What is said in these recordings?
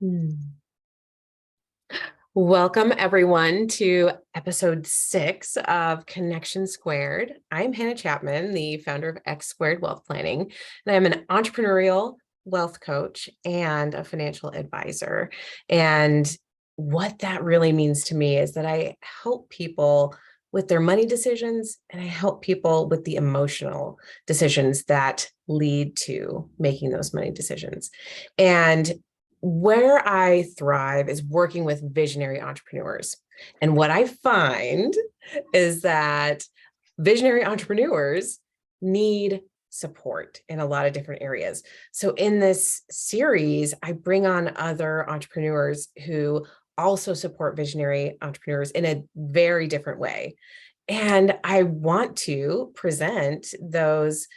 Hmm. Welcome, everyone, to episode 6 of Connection Squared. I'm Hannah Chapman, the founder of X Squared Wealth Planning, and I'm an entrepreneurial wealth coach and a financial advisor. And what that really means to me is that I help people with their money decisions, and I help people with the emotional decisions that lead to making those money decisions. And where I thrive is working with visionary entrepreneurs. And what I find is that visionary entrepreneurs need support in a lot of different areas. So in this series, I bring on other entrepreneurs who also support visionary entrepreneurs in a very different way. And I want to present those,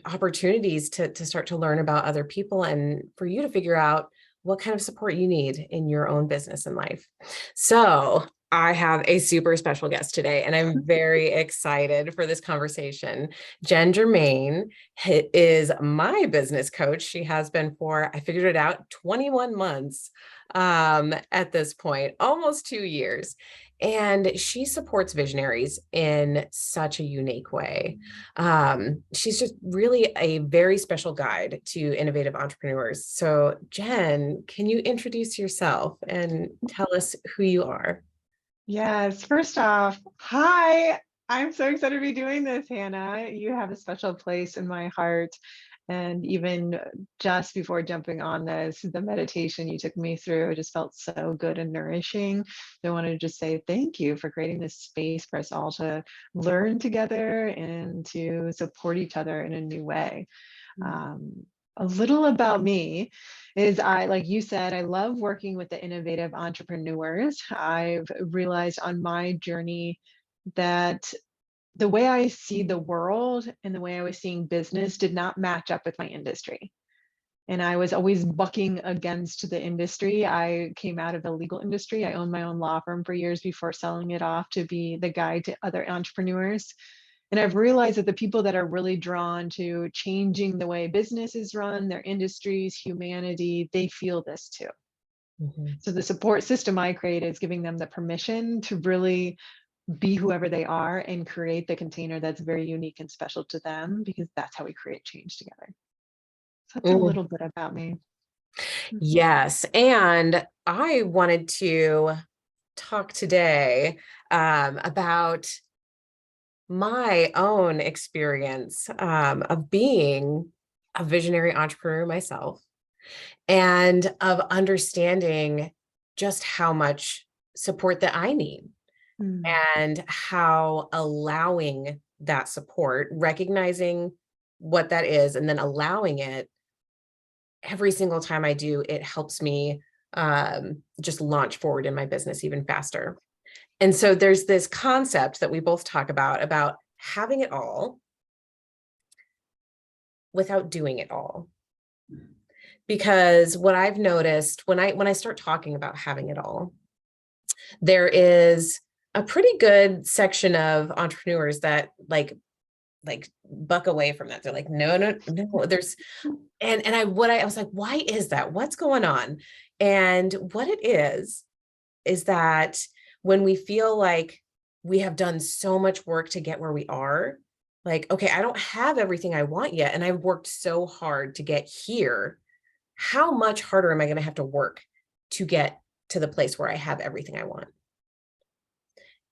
opportunities to start to learn about other people and for you to figure out what kind of support you need in your own business and life. So I have a super special guest today, and I'm very excited for this conversation. Jenn Germaine is my business coach. She has been for, I figured it out, 21 months at this point, almost 2 years. And she supports visionaries in such a unique way. She's just really a very special guide to innovative entrepreneurs. So, Jenn, can you introduce yourself and tell us who you are? Yes, first off, hi. I'm so excited to be doing this, Hannah. You have a special place in my heart. And even just before jumping on this, the meditation you took me through just felt so good and nourishing. I want to just say thank you for creating this space for us all to learn together and to support each other in a new way. A little about me is like you said, I love working with the innovative entrepreneurs. I've realized on my journey that the way I see the world and the way I was seeing business did not match up with my industry. And I was always bucking against the industry. I came out of the legal industry. I owned my own law firm for years before selling it off to be the guide to other entrepreneurs. And I've realized that the people that are really drawn to changing the way business is run, their industries, humanity, they feel this too. Mhm. So the support system I create is giving them the permission to really be whoever they are and create the container that's very unique and special to them, because that's how we create change together. So that's a Mm, little bit about me. yes. And I wanted to talk today about my own experience of being a visionary entrepreneur myself and of understanding just how much support that I need Mm, and how allowing that support, recognizing what that is, and then allowing it every single time I do, it helps me just launch forward in my business even faster. And so there's this concept that we both talk about having it all without doing it all. Because what I've noticed when I start talking about having it all, there is a pretty good section of entrepreneurs that like buck away from that. They're like, no, no, no, there's and I was like, why is that? What's going on? And what it is that when we feel like we have done so much work to get where we are, like, okay, I don't have everything I want yet, and I've worked so hard to get here. How much harder am I going to have to work to get to the place where I have everything I want?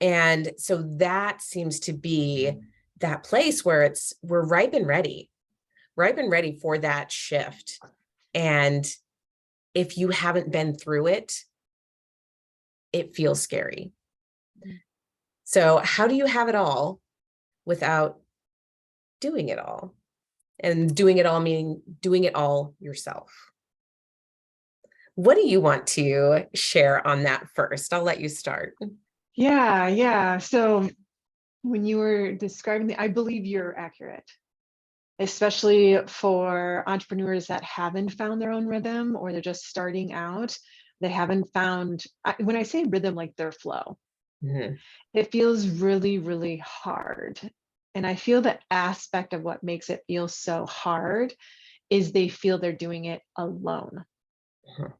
And so that seems to be that place where we're ripe and ready for that shift. And if you haven't been through it, it feels scary. So how do you have it all without doing it all? And doing it all meaning doing it all yourself. What do you want to share on that first? I'll let you start. yeah. So when you were describing I believe you're accurate, especially for entrepreneurs that haven't found their own rhythm or they're just starting out. They haven't found, when I say rhythm, like their flow, Mhm. it feels really, really hard. And I feel the aspect of what makes it feel so hard is they feel they're doing it alone. Mhm.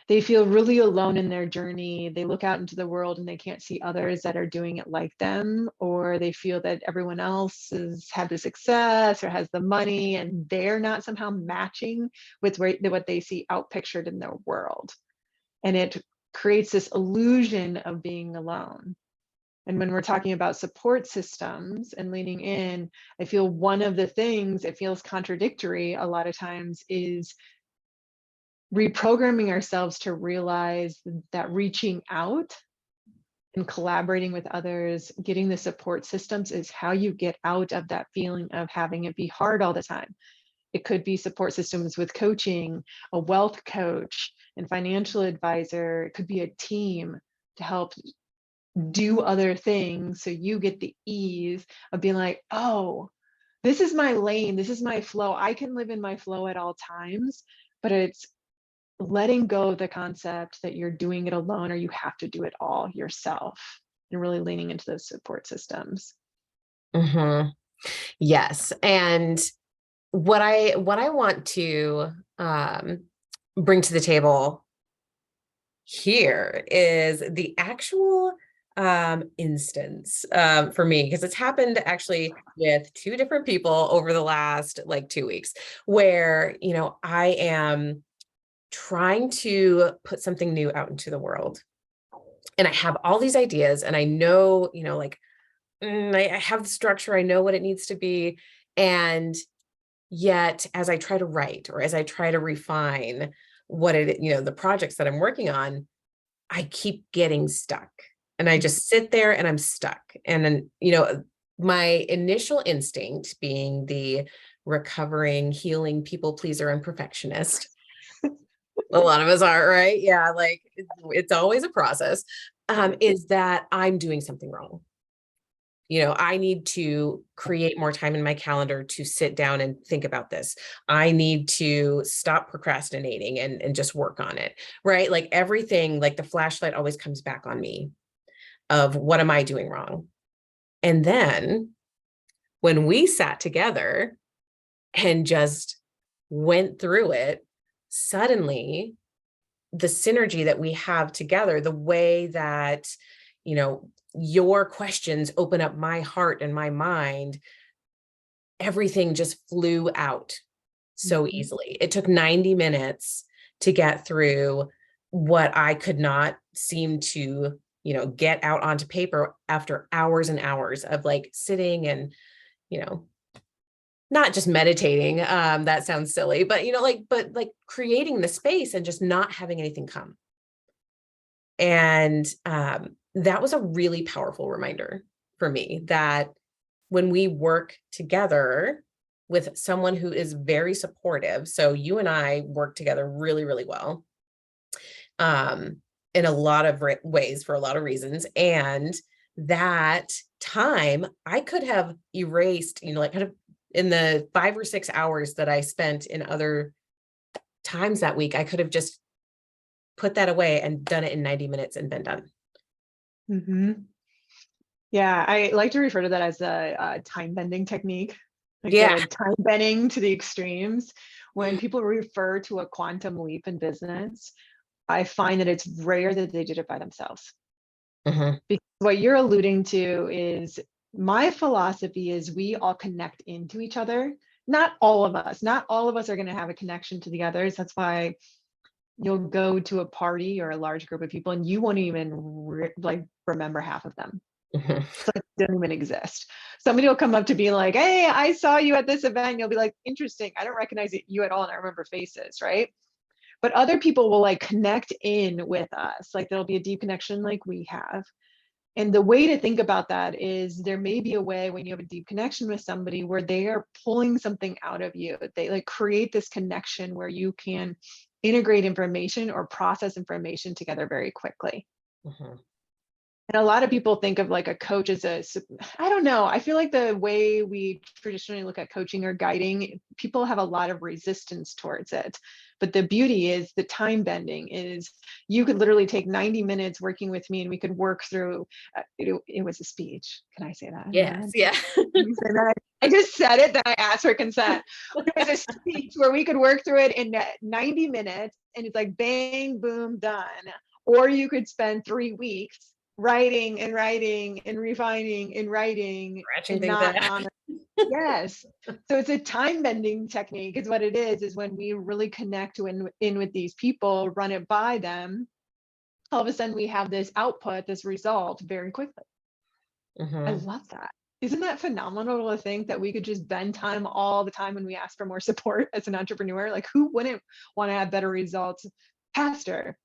They feel really alone in their journey. They look out into the world and they can't see others that are doing it like them, or they feel that everyone else has had the success or has the money and they're not somehow matching with what they see outpictured in their world. And it creates this illusion of being alone. And when we're talking about support systems and leaning in, I feel one of the things that feels contradictory a lot of times is reprogramming ourselves to realize that reaching out and collaborating with others, getting the support systems is how you get out of that feeling of having it be hard all the time. It could be support systems with coaching, a wealth coach, and financial advisor. It could be a team to help do other things so you get the ease of being like, oh, this is my lane, this is my flow. I can live in my flow at all times, but it's letting go of the concept that you're doing it alone or you have to do it all yourself, and really leaning into those support systems. Mm-hmm. Yes. And what I want to bring to the table here is the actual instance for me, because it's happened actually with two different people over the last like 2 weeks, where, you know, I am trying to put something new out into the world. And I have all these ideas and I know, you know, like I have the structure, I know what it needs to be. And yet, as I try to write or as I try to refine what it, you know, the projects that I'm working on, I keep getting stuck. And I just sit there and I'm stuck. And then, you know, my initial instinct being the recovering, healing people pleaser and perfectionist. A lot of us are, right? Yeah, like it's always a process. Is that I'm doing something wrong. You know, I need to create more time in my calendar to sit down and think about this. I need to stop procrastinating and just work on it, right? Like everything, like the flashlight always comes back on me of what am I doing wrong? And then when we sat together and just went through it, suddenly the synergy that we have together, the way that, you know, your questions open up my heart and my mind, everything just flew out so easily. It took 90 minutes to get through what I could not seem to, you know, get out onto paper after hours and hours of like sitting and, you know, not just meditating. That sounds silly, but you know, but creating the space and just not having anything come. And that was a really powerful reminder for me that when we work together with someone who is very supportive, so you and I work together really, really well, in a lot of ways for a lot of reasons. And that time I could have erased, you know, like kind of in the 5 or 6 hours that I spent in other times that week, I could have just put that away and done it in 90 minutes and been done. Mm-hmm. Yeah, I like to refer to that as a time bending technique, like Yeah. the time bending to the extremes. When people refer to a quantum leap in business, I find that it's rare that they did it by themselves. Mm-hmm. Because what you're alluding to is my philosophy is we all connect into each other. Not all of us are going to have a connection to the others. That's why you'll go to a party or a large group of people and you won't even remember half of them. Mm-hmm. So it doesn't even exist. Somebody will come up to be like, hey, I saw you at this event. You'll be like, interesting. I don't recognize you at all. And I remember faces, right? But other people will like connect in with us. Like there'll be a deep connection like we have. And the way to think about that is there may be a way when you have a deep connection with somebody where they are pulling something out of you. They like create this connection where you can integrate information or process information together very quickly. Mm-hmm. And a lot of people think of like a coach as I don't know, I feel like the way we traditionally look at coaching or guiding, people have a lot of resistance towards it. But the beauty is the time bending is you could literally take 90 minutes working with me and we could work through, it was a speech. Can I say that? Yes. Yeah. I just said it, then I asked for consent. It was a speech where we could work through it in 90 minutes. and it's like bang, boom, done. Or you could spend 3 weeks writing and writing and refining and writing Scratching and things not out. on. Yes. So it's a time bending technique is what it is when we really connect in with these people, run it by them, all of a sudden we have this output, this result very quickly. I Mhm. love that. Isn't that phenomenal to think that we could just bend time all the time when we ask for more support as an entrepreneur? Like who wouldn't want to have better results faster?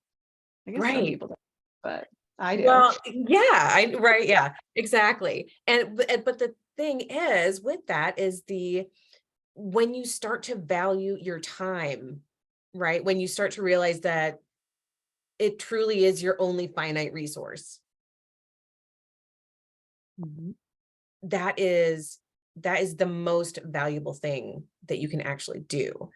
I guess some Right. people don't, but I do. Well, yeah, right, yeah, exactly. But the thing is with that is when you start to value your time, right? When you start to realize that it truly is your only finite resource, Mhm. that is that is the most valuable thing that you can actually do.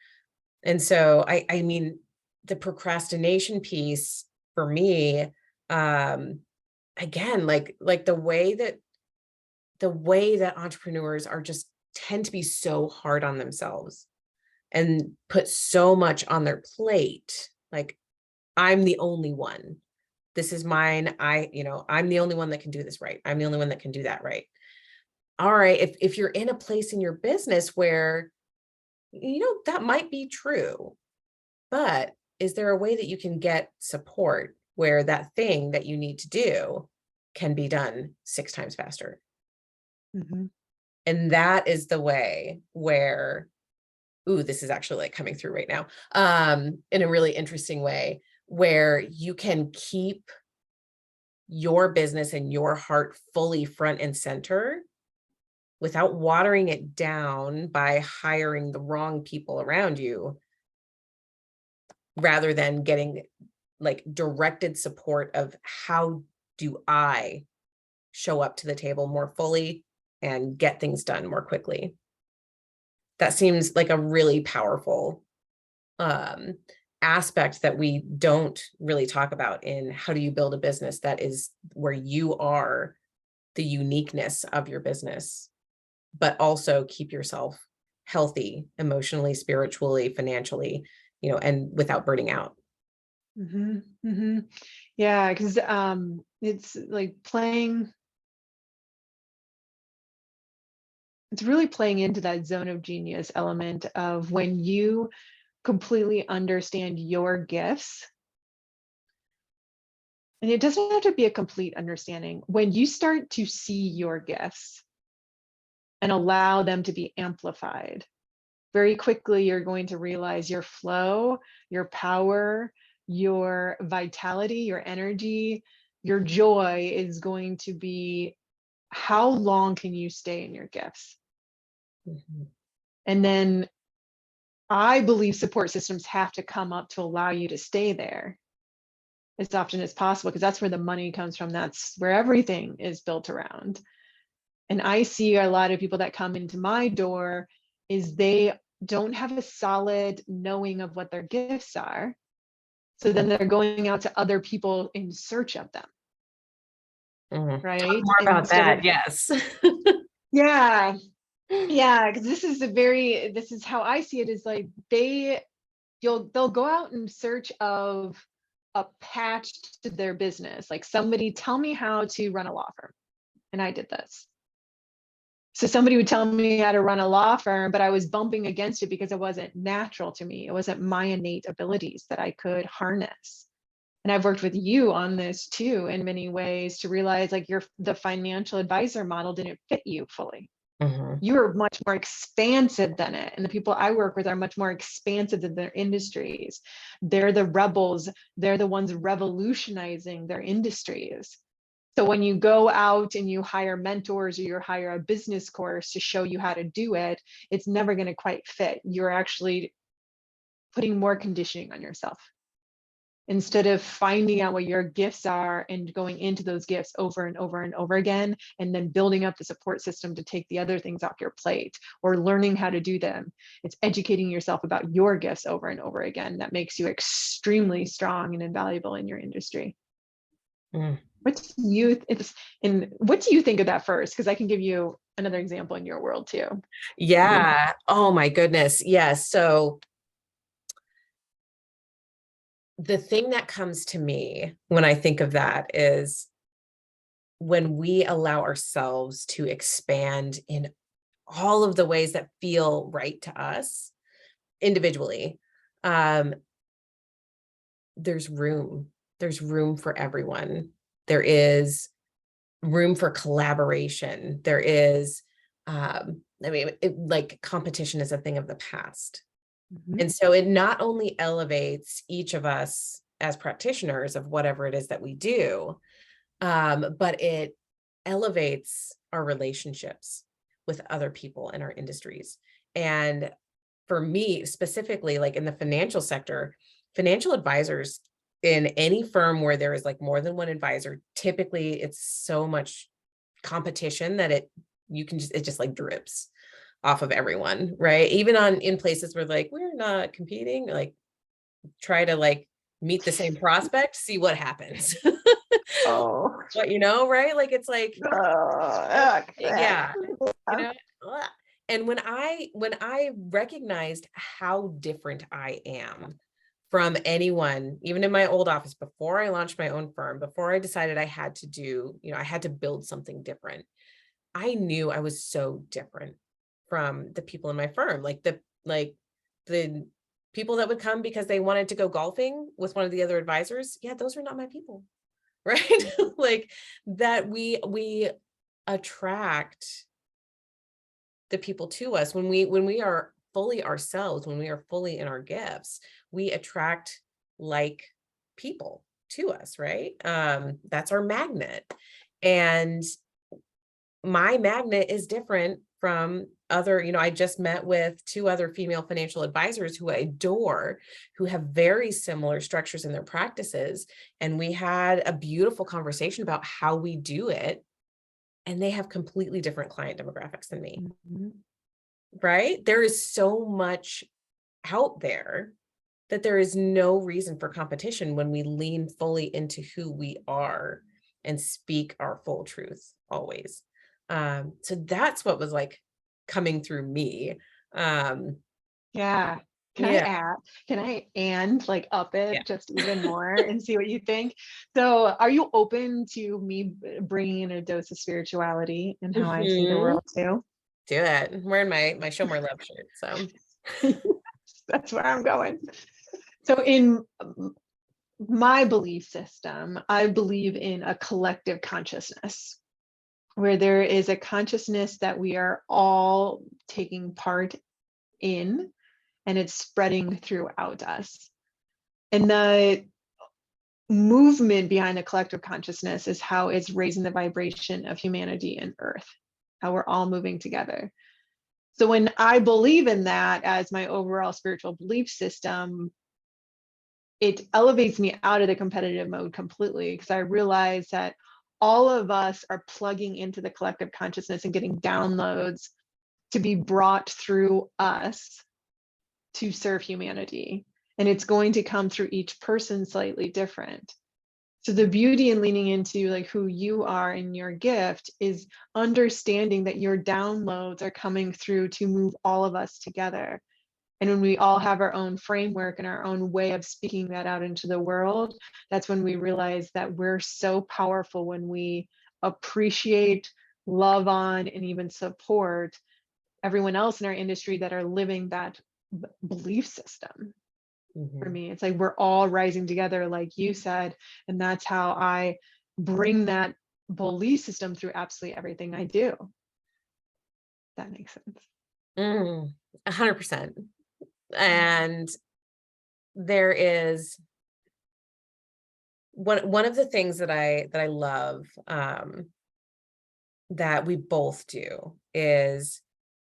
And so I mean, the procrastination piece for me, um, again, like the way that entrepreneurs are just tend to be so hard on themselves and put so much on their plate. Like, I'm the only one. This is mine. I'm the only one that can do this right. I'm the only one that can do that right. All right. If you're in a place in your business where, that might be true, but is there a way that you can get support where that thing that you need to do can be done 6 times faster? Mhm. And that is the way where, ooh, this is actually like coming through right now, in a really interesting way, where you can keep your business and your heart fully front and center without watering it down by hiring the wrong people around you, rather than getting like directed support of how do I show up to the table more fully and get things done more quickly. That seems like a really powerful um, aspect that we don't really talk about in how do you build a business that is where you are the uniqueness of your business, but also keep yourself healthy emotionally, spiritually, financially, and without burning out. Mhm. Mhm. Yeah, because it's like it's really playing into that zone of genius element of when you completely understand your gifts. And it doesn't have to be a complete understanding. When you start to see your gifts and allow them to be amplified, very quickly you're going to realize your flow, your power, your vitality, your energy, your joy is going to be how long can you stay in your gifts? Mhm. And then I believe support systems have to come up to allow you to stay there as often as possible because that's where the money comes from. That's where everything is built around. And I see a lot of people that come into my door is they don't have a solid knowing of what their gifts are. So then they're going out to other people in search of them, Mhm. Talk right? more about Instead that. of, Yes. yeah, yeah, because this is how I see it is like they'll go out in search of a patch to their business. Like somebody tell me how to run a law firm. And I did this. So somebody would tell me how to run a law firm, but I was bumping against it because it wasn't natural to me. It wasn't my innate abilities that I could harness. And I've worked with you on this too in many ways to realize like the financial advisor model didn't fit you fully. Mhm. You are much more expansive than it. And the people I work with are much more expansive than their industries. They're the rebels, they're the ones revolutionizing their industries. So when you go out and you hire mentors or you hire a business course to show you how to do it, it's never going to quite fit. You're actually putting more conditioning on yourself instead of finding out what your gifts are and going into those gifts over and over and over again, and then building up the support system to take the other things off your plate or learning how to do them. It's educating yourself about your gifts over and over again that makes you extremely strong and invaluable in your industry. Mm. What do you think of that first? Because I can give you another example in your world too. Yeah. Oh my goodness. Yes. So the thing that comes to me when I think of that is when we allow ourselves to expand in all of the ways that feel right to us individually, um, there's room for everyone. There is room for collaboration. There is, like competition is a thing of the past. Mhm. And so it not only elevates each of us as practitioners of whatever it is that we do, but it elevates our relationships with other people in our industries. And for me specifically, like in the financial sector, financial advisors in any firm where there is like more than one advisor, typically it's so much competition that it just like drips off of everyone, right? Even in places where like we're not competing, like try to like meet the same prospect, see what happens. Oh, But right? Like it's like, yeah, you yeah. know. ugh. And when I recognized how different I am from anyone, even in my old office, before I launched my own firm, before I decided I had to I had to build something different, I knew I was so different from the people in my firm. Like the people that would come because they wanted to go golfing with one of the other advisors. Yeah, those are not my people, right? Like that we attract the people to us when we are fully ourselves, when we are fully in our gifts, we attract like people to us, right? That's our magnet. And my magnet is different from other, I just met with two other female financial advisors who I adore, who have very similar structures in their practices. And we had a beautiful conversation about how we do it. And they have completely different client demographics than me, Mhm. right? There is so much out there that there is no reason for competition when we lean fully into who we are and speak our full truth always. So that's what was like coming through me. Um, Yeah. Can I yeah, add? Can I and like up yeah. it just even more and see what you think? So, are you open to me bringing in a dose of spirituality and how I see the Mhm. world too? Do it. I'm wearing my Show More Love shirt. So That's where I'm going. So, in my belief system, I believe in a collective consciousness where there is a consciousness that we are all taking part in and it's spreading throughout us. And the movement behind the collective consciousness is how it's raising the vibration of humanity and earth, how we're all moving together. So when I believe in that as my overall spiritual belief system, it elevates me out of the competitive mode completely because I realize that all of us are plugging into the collective consciousness and getting downloads to be brought through us to serve humanity. And it's going to come through each person slightly different. So the beauty in leaning into like who you are and your gift is understanding that your downloads are coming through to move all of us together. And when we all have our own framework and our own way of speaking that out into the world, that's when we realize that we're so powerful when we appreciate, love on, and even support everyone else in our industry that are living that belief system. For Mhm. me, it's like we're all rising together, like you said, and that's how I bring that belief system through absolutely everything I do. That makes sense. 100%. And there is one of the things that I love, that we both do is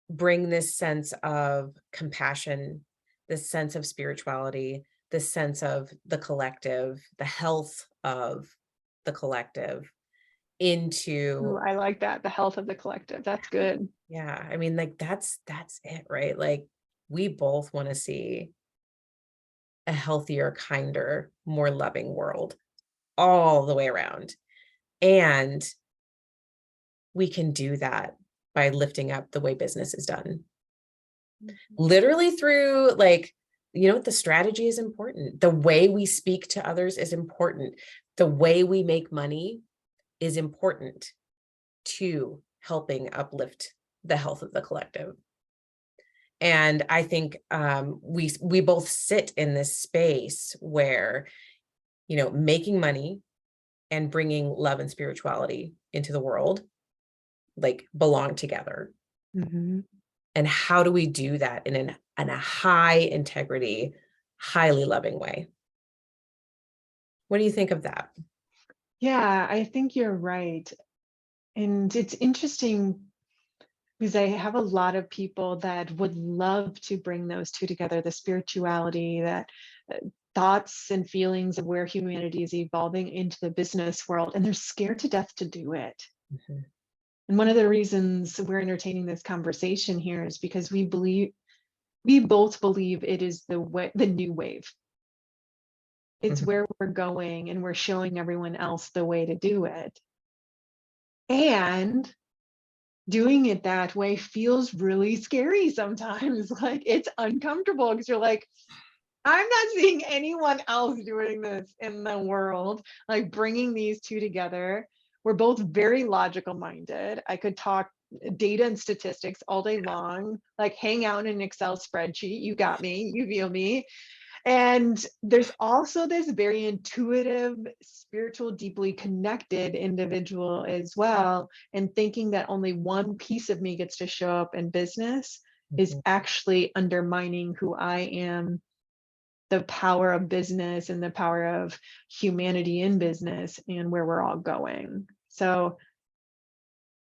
bring this sense of compassion, this sense of spirituality, this sense of the collective, the health of the collective Ooh, into, I like that. The health of the collective. That's good. yeah, I mean, like that's it, right? Like we both want to see a healthier, kinder, more loving world all the way around. And we can do that by lifting up the way business is done. Mhm. Literally through like the strategy is important. The way we speak to others is important. The way we make money is important to helping uplift the health of the collective. And I think we both sit in this space where, making money and bringing love and spirituality into the world, like, belong together. Mm-hmm. And how do we do that in a high integrity, highly loving way? What do you think of that? Yeah, I think you're right. And it's interesting because I have a lot of people that would love to bring those two together, the spirituality, that thoughts and feelings of where humanity is evolving into the business world, and they're scared to death to do it. Mhm. And one of the reasons we're entertaining this conversation here is because we both believe it is the new wave. It's Mhm. where we're going, and we're showing everyone else the way to do it. And doing it that way feels really scary sometimes. Like, it's uncomfortable because you're like, I'm not seeing anyone else doing this in the world, like bringing these two together. We're both very logical minded. I could talk data and statistics all day long, like hang out in an Excel spreadsheet. You got me, you feel me. And there's also this very intuitive, spiritual, deeply connected individual as well. And thinking that only one piece of me gets to show up in business is Mhm. actually undermining who I am, the power of business and the power of humanity in business, and where we're all going. So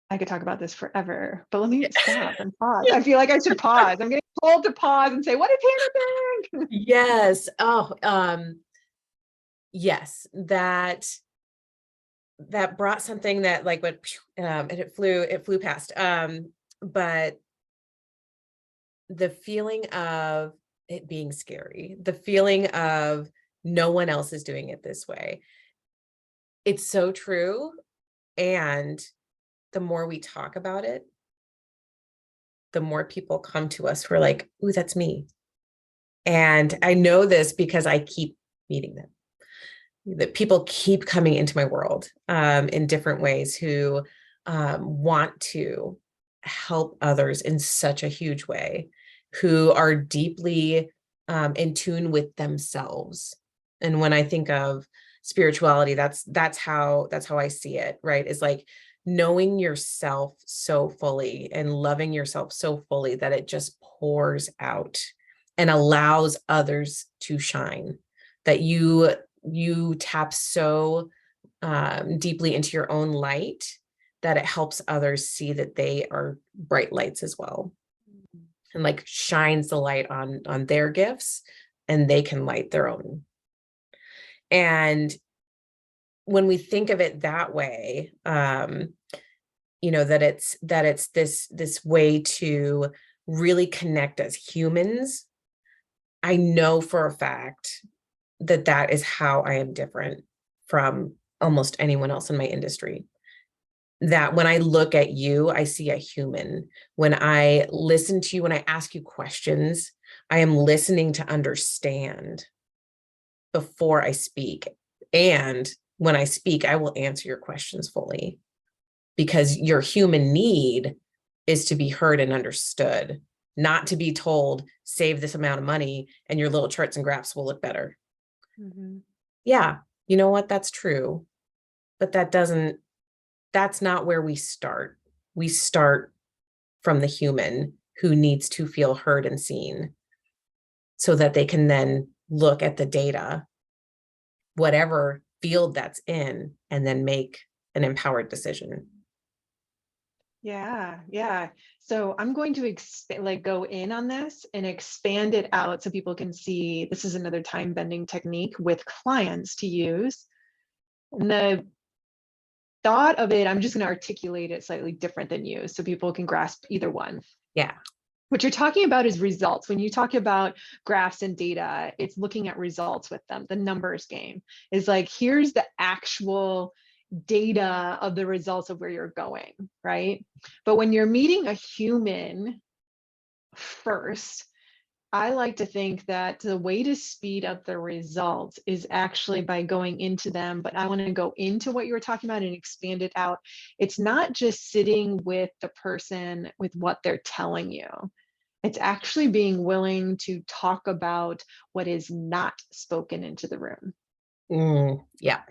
I could talk about this forever, but let me stop and pause. I feel like I should pause. I'm getting told to pause and say, what did Hannah think? Yes. Oh, yes, that brought something that, like, went and it flew past. But the feeling of it being scary, the feeling of no one else is doing it this way. It's so true. And the more we talk about it, the more people come to us who are like, ooh, that's me. And I know this because I keep meeting them. That people keep coming into my world in different ways, who want to help others in such a huge way, who are deeply in tune with themselves. And when I think of spirituality, that's how I see it, right? Is like knowing yourself so fully and loving yourself so fully that it just pours out and allows others to shine, that you tap so deeply into your own light that it helps others see that they are bright lights as well, and like shines the light on their gifts, and they can light their own. And when we think of it that way, that it's this way to really connect as humans, I know for a fact that is how I am different from almost anyone else in my industry. That when I look at you, I see a human. When I listen to you, when I ask you questions, I am listening to understand before I speak. And when I speak, I will answer your questions fully, because your human need is to be heard and understood, not to be told, save this amount of money and your little charts and graphs will look better. Mm-hmm. Yeah, you know what? That's true. But that's not where we start. We start from the human who needs to feel heard and seen, so that they can then look at the data, whatever field that's in, and then make an empowered decision. Yeah, yeah. So I'm going to go in on this and expand it out so people can see this is another time bending technique with clients to use. And the thought of it, I'm just going to articulate it slightly different than you so people can grasp either one. Yeah. What you're talking about is results. When you talk about graphs and data, it's looking at results with them. The numbers game is like, here's the actual data of the results of where you're going, right? But when you're meeting a human first, I like to think that the way to speed up the results is actually by going into them, but I want to go into what you were talking about and expand it out. It's not just sitting with the person with what they're telling you. It's actually being willing to talk about what is not spoken into the room. Yeah.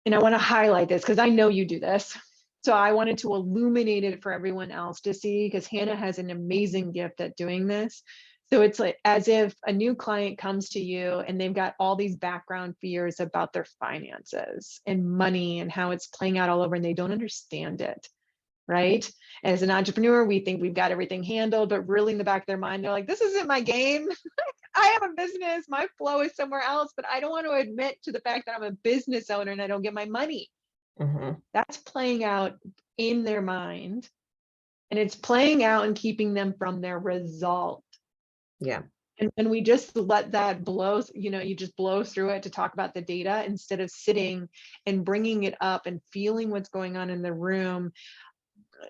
And I want to highlight this because I know you do this. So I wanted to illuminate it for everyone else to see, because Hannah has an amazing gift at doing this. So it's like as if a new client comes to you and they've got all these background fears about their finances and money and how it's playing out all over, and they don't understand it. Right? As an entrepreneur, we think we've got everything handled, but really in the back of their mind, they're like, this isn't my game. I have a business, my flow is somewhere else, but I don't want to admit to the fact that I'm a business owner and I don't get my money. That's playing out in their mind, and it's playing out and keeping them from their result. Yeah. And we just let that blow, you just blow through it to talk about the data instead of sitting and bringing it up and feeling what's going on in the room,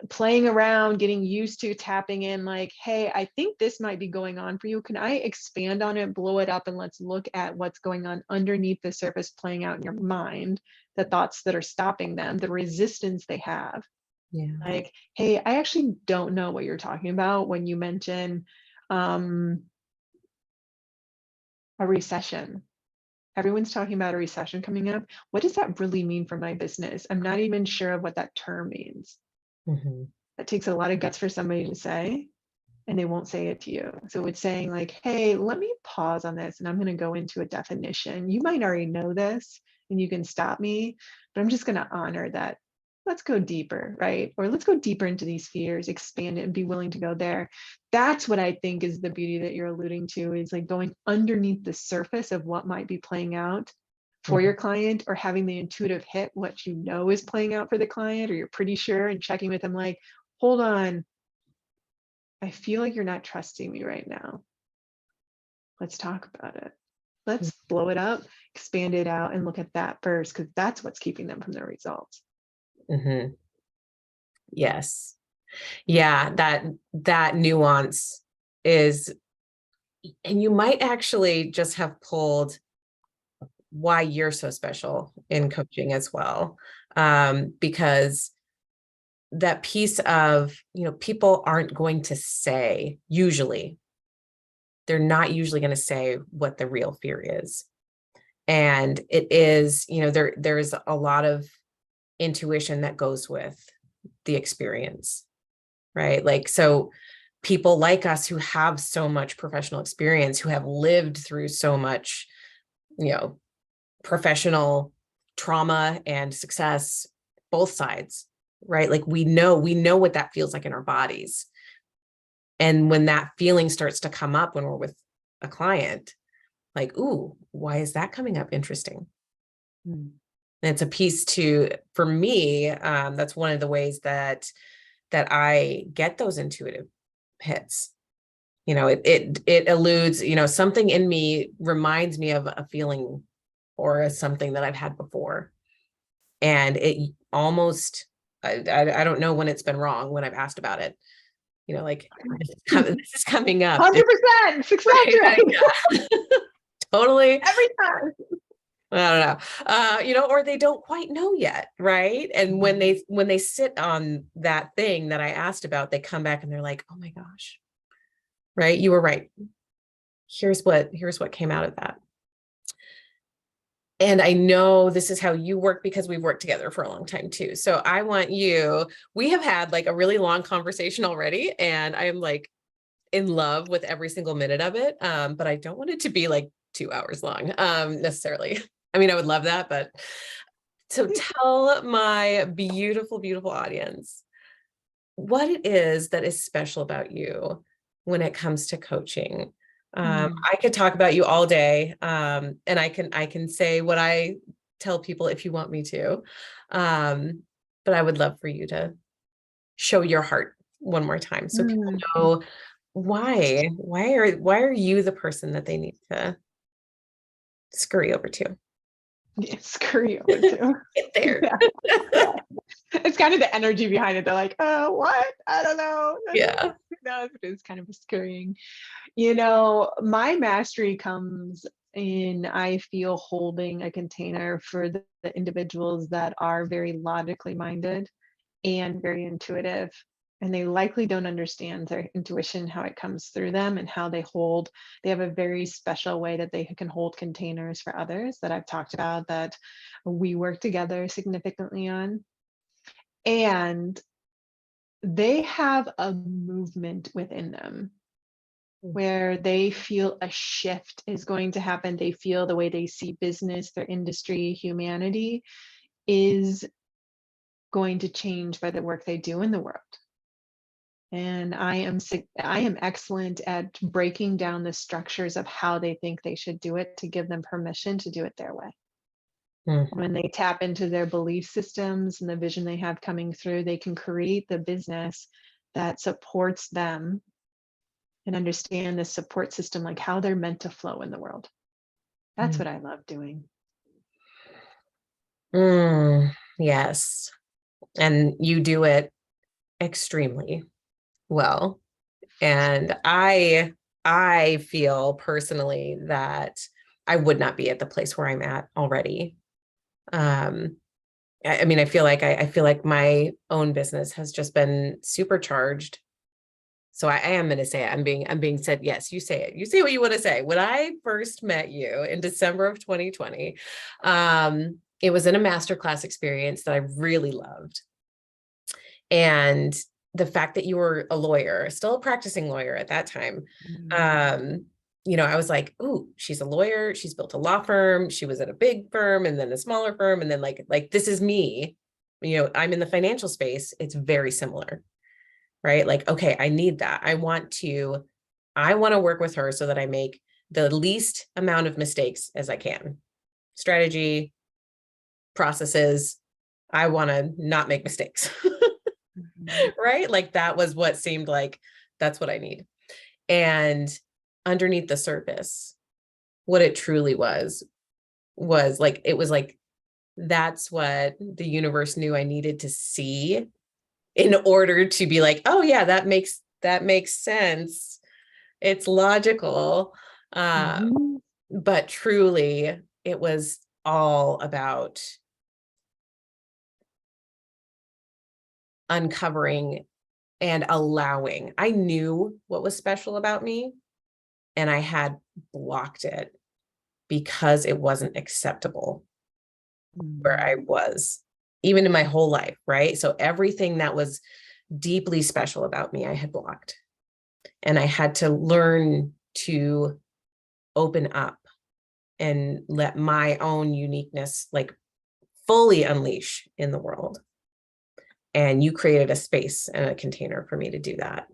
playing around, getting used to tapping in like, hey, I think this might be going on for you. Can I expand on it, blow it up, and let's look at what's going on underneath the surface playing out in your mind, the thoughts that are stopping them, the resistance they have. Yeah. Like, hey, I actually don't know what you're talking about when you mention a recession. Everyone's talking about a recession coming up. What does that really mean for my business? I'm not even sure of what that term means. That takes a lot of guts for somebody to say, and they won't say it to you. So it's saying like, hey, let me pause on this and I'm going to go into a definition. You might already know this and you can stop me, but I'm just going to honor that. Let's go deeper, right? Or let's go deeper into these fears, expand it, and be willing to go there. That's what I think is the beauty that you're alluding to, is like going underneath the surface of what might be playing out for your client, or having the intuitive hit what you know is playing out for the client, or you're pretty sure, and checking with them like, hold on, I feel like you're not trusting me right now. Let's talk about it. Let's blow it up, expand it out, and look at that first, because that's what's keeping them from the results. Yes. Yeah, that nuance is, and you might actually just have pulled why you're so special in coaching as well. Because that piece of, people aren't going to say, usually, they're not usually going to say what the real fear is. And it is, there's a lot of intuition that goes with the experience, right? Like, so people like us who have so much professional experience, who have lived through so much, professional trauma and success, both sides, right? Like we know what that feels like in our bodies. And when that feeling starts to come up when we're with a client, like, ooh, why is that coming up? Interesting. And it's a piece for me, that's one of the ways that I get those intuitive hits. It eludes, something in me reminds me of a feeling or something that I've had before. And it almost, I don't know when it's been wrong, when I've asked about it, like this is coming up. 100% success rate. Yeah. Totally. Every time. I don't know, or they don't quite know yet. Right. And when they sit on that thing that I asked about, they come back and they're like, oh my gosh, right. You were right. Here's what came out of that. And I know this is how you work because we've worked together for a long time too. So I want we have had like a really long conversation already, and I am like in love with every single minute of it. But I don't want it to be like 2 hours long, necessarily. I mean, I would love that, but so tell my beautiful, beautiful audience what it is that is special about you when it comes to coaching. I could talk about you all day, and I can say what I tell people if you want me to, but I would love for you to show your heart one more time so people know why are you the person that they need to scurry over to. Yeah, screw you too. Get there. Yeah, yeah. It's kind of the energy behind it. They're like, oh, what? I don't know. Yeah. Who knows? It is kind of scurrying. My mastery comes in, I feel, holding a container for the individuals that are very logically minded and very intuitive. And they likely don't understand their intuition, how it comes through them and how they have a very special way that they can hold containers for others that I've talked about, that we work together significantly on. And they have a movement within them where they feel a shift is going to happen. They feel the way they see business, their industry, humanity is going to change by the work they do in the world. And I am excellent at breaking down the structures of how they think they should do it to give them permission to do it their way. When they tap into their belief systems and the vision they have coming through, they can create the business that supports them and understand the support system, like how they're meant to flow in the world. That's what I love doing. Yes. And you do it extremely well. And I feel personally that I would not be at the place where I'm at already. I mean, I feel like my own business has just been supercharged. So I am going to say it. I'm being said, yes, you say it. You say what you want to say. When I first met you in December of 2020, it was in a masterclass experience that I really loved. And the fact that you were a lawyer, still a practicing lawyer at that time, I was like, "Ooh, she's a lawyer. She's built a law firm. She was at a big firm and then a smaller firm. And then like this is me. I'm in the financial space. It's very similar, right? Like, okay, I need that. I want to work with her so that I make the least amount of mistakes as I can. Strategy, processes. I want to not make mistakes." Right? Like that was what seemed like that's what I need. And underneath the surface, what it truly was like, it was like, that's what the universe knew I needed to see in order to be like, oh yeah, that makes sense. It's logical. But truly, it was all about uncovering and allowing. I knew what was special about me, and I had blocked it because it wasn't acceptable where I was, even in my whole life, right? So everything that was deeply special about me, I had blocked. And I had to learn to open up and let my own uniqueness like fully unleash in the world. And you created a space and a container for me to do that.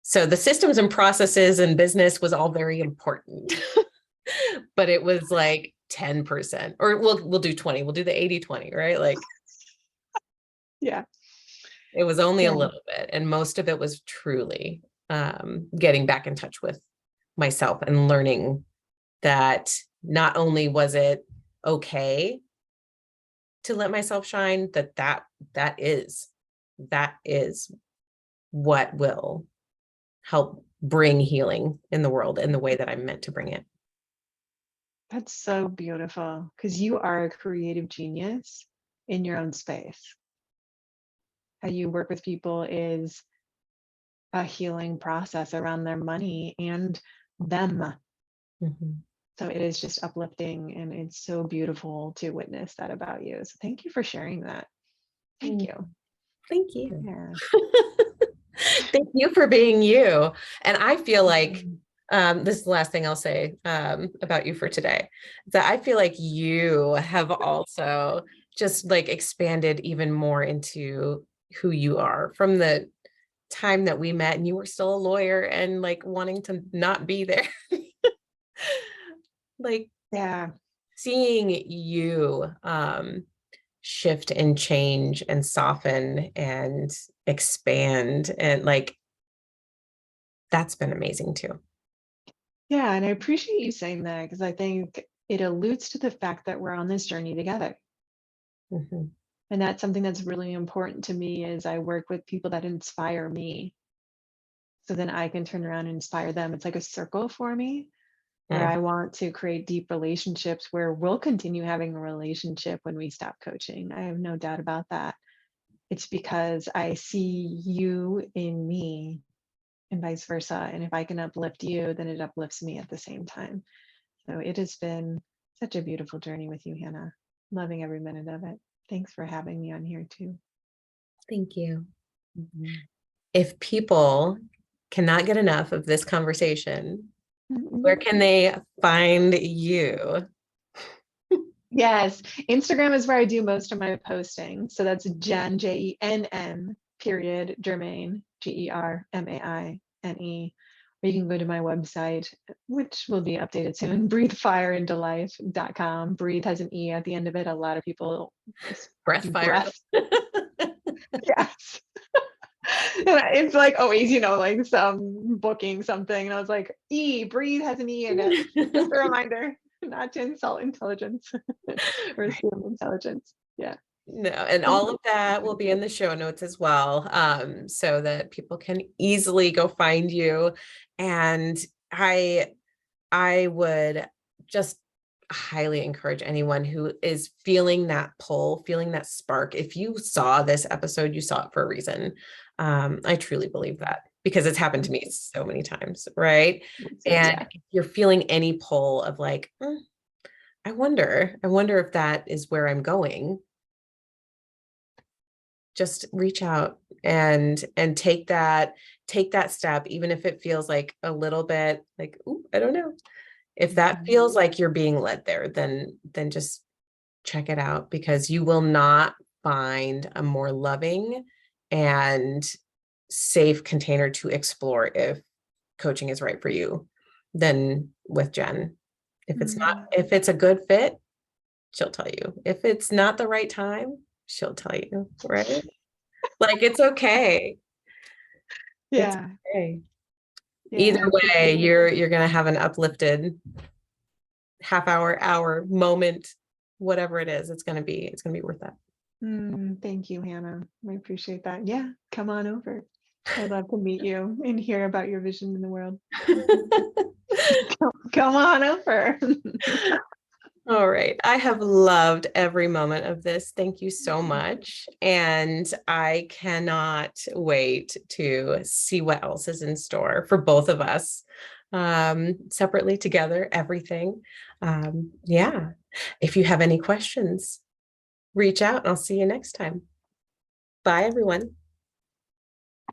So the systems and processes and business was all very important, but it was like 10%, or we'll do 20. We'll do the 80-20, right? Like, yeah, it was only a little bit. And most of it was truly getting back in touch with myself and learning that not only was it okay to let myself shine, that is what will help bring healing in the world in the way that I'm meant to bring it. That's so beautiful, because you are a creative genius in your own space. How you work with people is a healing process around their money and them. So it is just uplifting, and it's so beautiful to witness that about you. So thank you for sharing that. Thank you. Thank you. Yeah. Thank you for being you. And I feel like this is the last thing I'll say about you for today, that I feel like you have also just like expanded even more into who you are from the time that we met and you were still a lawyer and like wanting to not be there. Like, Yeah. seeing you shift and change and soften and expand, and like, that's been amazing too. Yeah. And I appreciate you saying that, because I think it alludes to the fact that we're on this journey together. Mhm. And that's something that's really important to me is I work with people that inspire me. So then I can turn around and inspire them. It's like a circle for me where Yeah. I want to create deep relationships where we'll continue having a relationship when we stop coaching. I have no doubt about that. It's because I see you in me and vice versa. And if I can uplift you, then it uplifts me at the same time. So it has been such a beautiful journey with you, Hannah. Loving every minute of it. Thanks for having me on here too. Thank you. Mhm. If people cannot get enough of this conversation, where Mhm. can they find you? Yes, Instagram is where I do most of my posting. So that's Jenn, Jenn, period, Germaine, Germaine. Or you can go to my website, which will be updated soon, breathefireintoLife.com. Breathe has an E at the end of it. A lot of people Breath do fire. breath. Yes. And it's like always, like some booking something. And I was like, breathe has an E in it. Just a reminder not to insult intelligence or assume intelligence. Yeah. No, and all of that will be in the show notes as well, so that people can easily go find you. And I would just highly encourage anyone who is feeling that pull, feeling that spark. If you saw this episode, you saw it for a reason. I truly believe that because it's happened to me so many times, right? And Yeah. if you're feeling any pull of like, I wonder if that is where I'm going, just reach out and take that step, even if it feels like a little bit like, ooh, I don't know. If that Mhm. feels like you're being led there, then just check it out, because you will not find a more loving and safe container to explore if coaching is right for you than with Jenn. If it's not, Mm. if it's a good fit, she'll tell you. If it's not the right time, she'll tell you, right? Like it's okay. It's Yeah. okay. Yeah. Either I way, appreciate it. you're gonna have an uplifted half hour, moment, whatever it is. It's gonna be worth that. Thank you, Hannah. I appreciate that. Yeah. Come on over. I'd love to meet you and hear about your vision in the world. Come on over. All right. I have loved every moment of this. Thank you so much. And I cannot wait to see what else is in store for both of us, separately, together, everything. Yeah. If you have any questions, reach out and I'll see you next time. Bye, everyone.